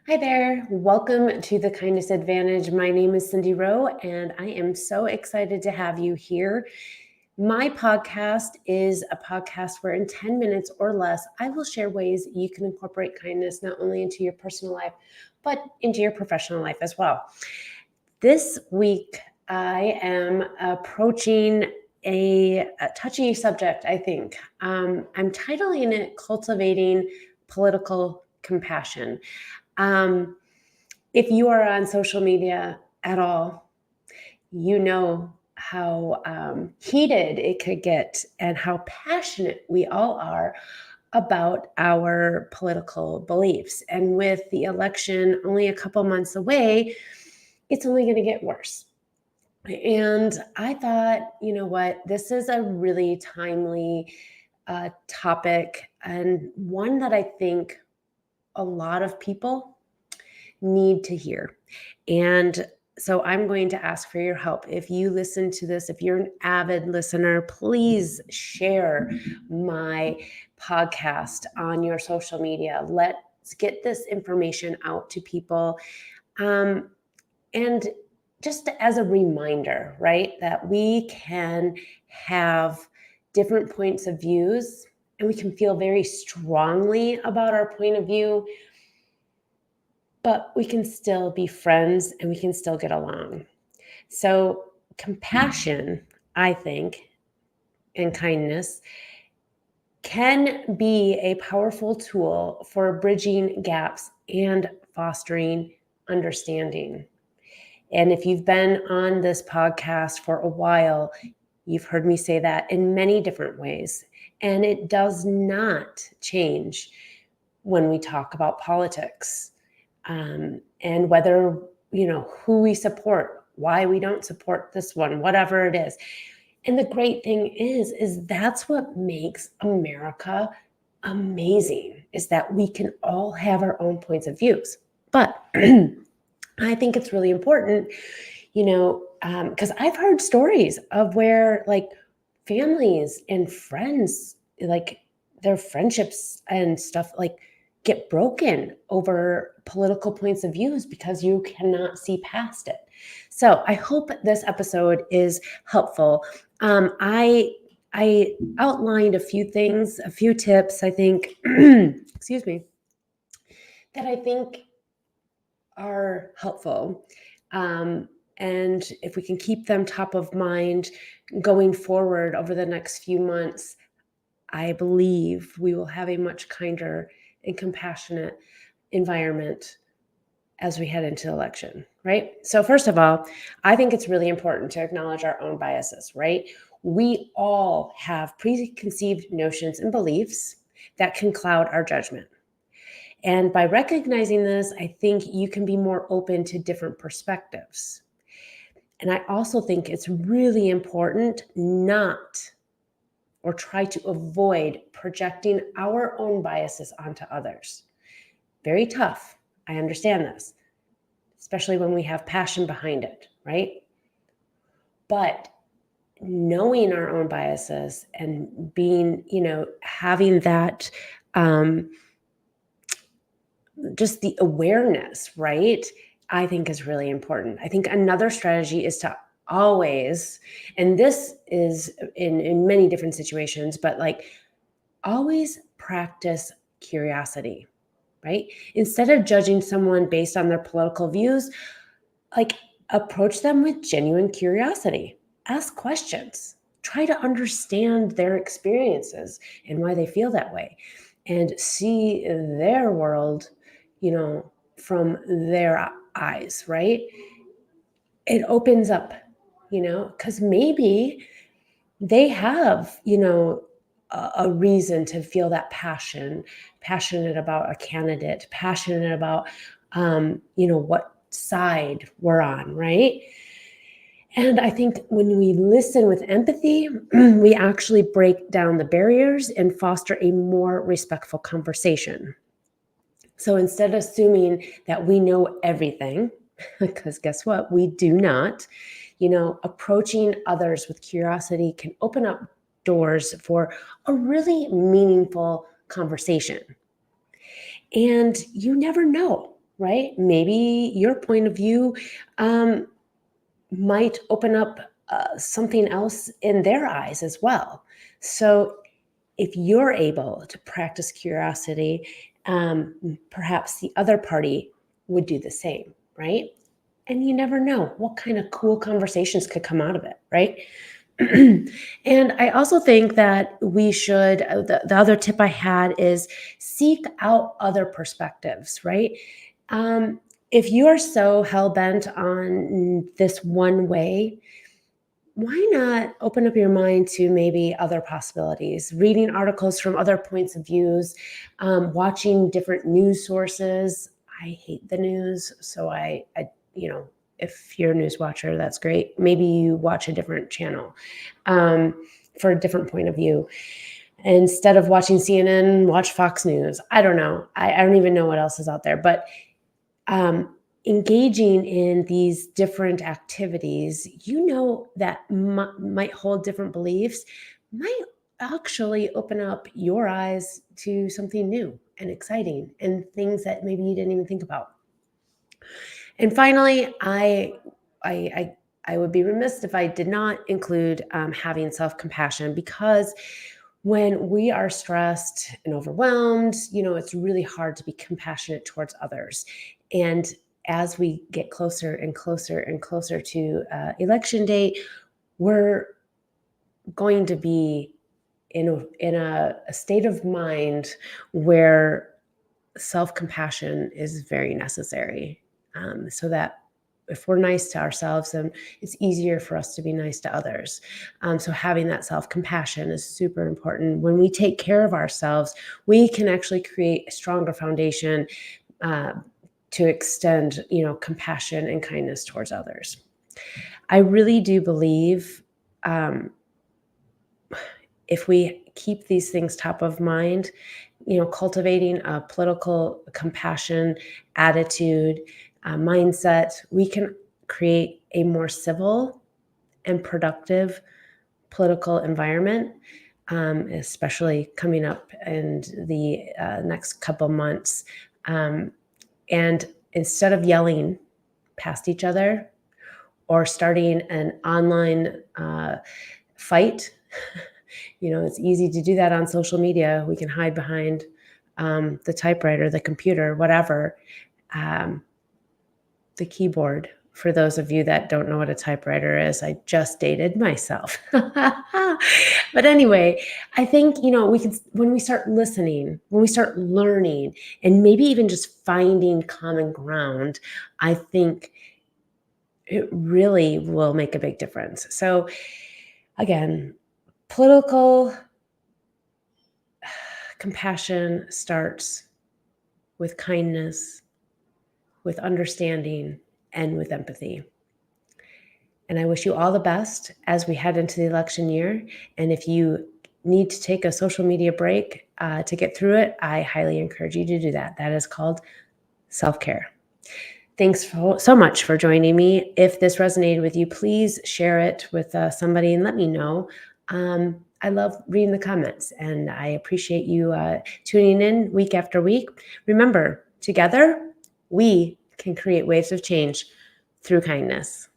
Hi there. Welcome to the Kindness Advantage. My name is Cindy Rowe, and I am so excited to have you here. My podcast is a podcast where in 10 minutes or less, I will share ways you can incorporate kindness not only into your personal life, but into your professional life as well. This week, I am approaching a touchy subject, I think. I'm titling it Cultivating Political Compassion. Um, if you are on social media at all, you know how heated it could get and how passionate we all are about our political beliefs. And with the election only a couple months away, it's only going to get worse. And I thought, you know what, this is a really timely topic and one that I think a lot of people need to hear. And so I'm going to ask for your help. If you listen to this, if you're an avid listener, please share my podcast on your social media. Let's get this information out to people. And just as a reminder, right, that we can have different points of views and we can feel very strongly about our point of view, but we can still be friends and we can still get along. So, compassion, I think, and kindness can be a powerful tool for bridging gaps and fostering understanding. And if you've been on this podcast for a while, you've heard me say that in many different ways. And it does not change when we talk about politics. And whether, who we support, why we don't support this one, whatever it is. And the great thing is that's what makes America amazing, is that we can all have our own points of views. But I think it's really important, because I've heard stories of where like families and friends, like their friendships and stuff like get broken over political points of views because you cannot see past it. So I hope this episode is helpful. I outlined a few things, a few tips, I think, excuse me, that I think are helpful. And if we can keep them top of mind going forward over the next few months, I believe we will have a much kinder and compassionate environment as we head into election, right? So first of all, I think it's really important to acknowledge our own biases, right? We all have preconceived notions and beliefs that can cloud our judgment. And by recognizing this, I think you can be more open to different perspectives. And I also think it's really important not or try to avoid projecting our own biases onto others. Very tough. I understand this, especially when we have passion behind it, right? But knowing our own biases and being, having that, just the awareness, right? I think is really important. I think another strategy is to always, and this is in many different situations, but like always practice curiosity, right? Instead of judging someone based on their political views, like approach them with genuine curiosity. Ask questions. Try to understand their experiences and why they feel that way and see their world, from their eyes, right? It opens up, because maybe they have, a reason to feel that passionate about a candidate, passionate about, what side we're on, right? And I think when we listen with empathy, we actually break down the barriers and foster a more respectful conversation. So instead of assuming that we know everything, because guess what? We do not, approaching others with curiosity can open up doors for a really meaningful conversation. And you never know. right? Maybe your point of view might open up something else in their eyes as well. So if you're able to practice curiosity, perhaps the other party would do the same, right? And you never know what kind of cool conversations could come out of it, right? And I also think that we should, the other tip I had is seek out other perspectives, right? Um, if you are so hell bent on this one way, why not open up your mind to maybe other possibilities, reading articles from other points of views, watching different news sources. I hate the news, so you know, if you're a news watcher, that's great. Maybe you watch a different channel um, for a different point of view. Instead of watching CNN, watch Fox News. I don't know. I don't even know what else is out there, but um, engaging in these different activities, that might hold different beliefs, might actually open up your eyes to something new and exciting and things that maybe you didn't even think about. And finally, I, I, I would be remiss if I did not include having self compassion, because when we are stressed and overwhelmed, it's really hard to be compassionate towards others. And as we get closer and closer and closer to election day, we're going to be in a state of mind where self compassion is very necessary, so that if we're nice to ourselves, then it's easier for us to be nice to others. So having that self compassion is super important. When we take care of ourselves, we can actually create a stronger foundation uh, to extend, compassion and kindness towards others. I really do believe um, if we keep these things top of mind, cultivating a political compassion attitude, mindset, we can create a more civil and productive political environment, especially coming up in the next couple months. And instead of yelling past each other or starting an online fight, it's easy to do that on social media. We can hide behind the typewriter, the computer, whatever, um, the keyboard. For those of you that don't know what a typewriter is, I just dated myself. But anyway, I think, we can, when we start listening, when we start learning, and maybe even just finding common ground, I think it really will make a big difference. So again, political compassion starts with kindness, with understanding, and with empathy. And I wish you all the best as we head into the election year. And if you need to take a social media break to get through it, I highly encourage you to do that. That is called self-care. Thanks so much for joining me. If this resonated with you, please share it with somebody and let me know. I love reading the comments, and I appreciate you tuning in week after week. Remember, together, we can create waves of change through kindness.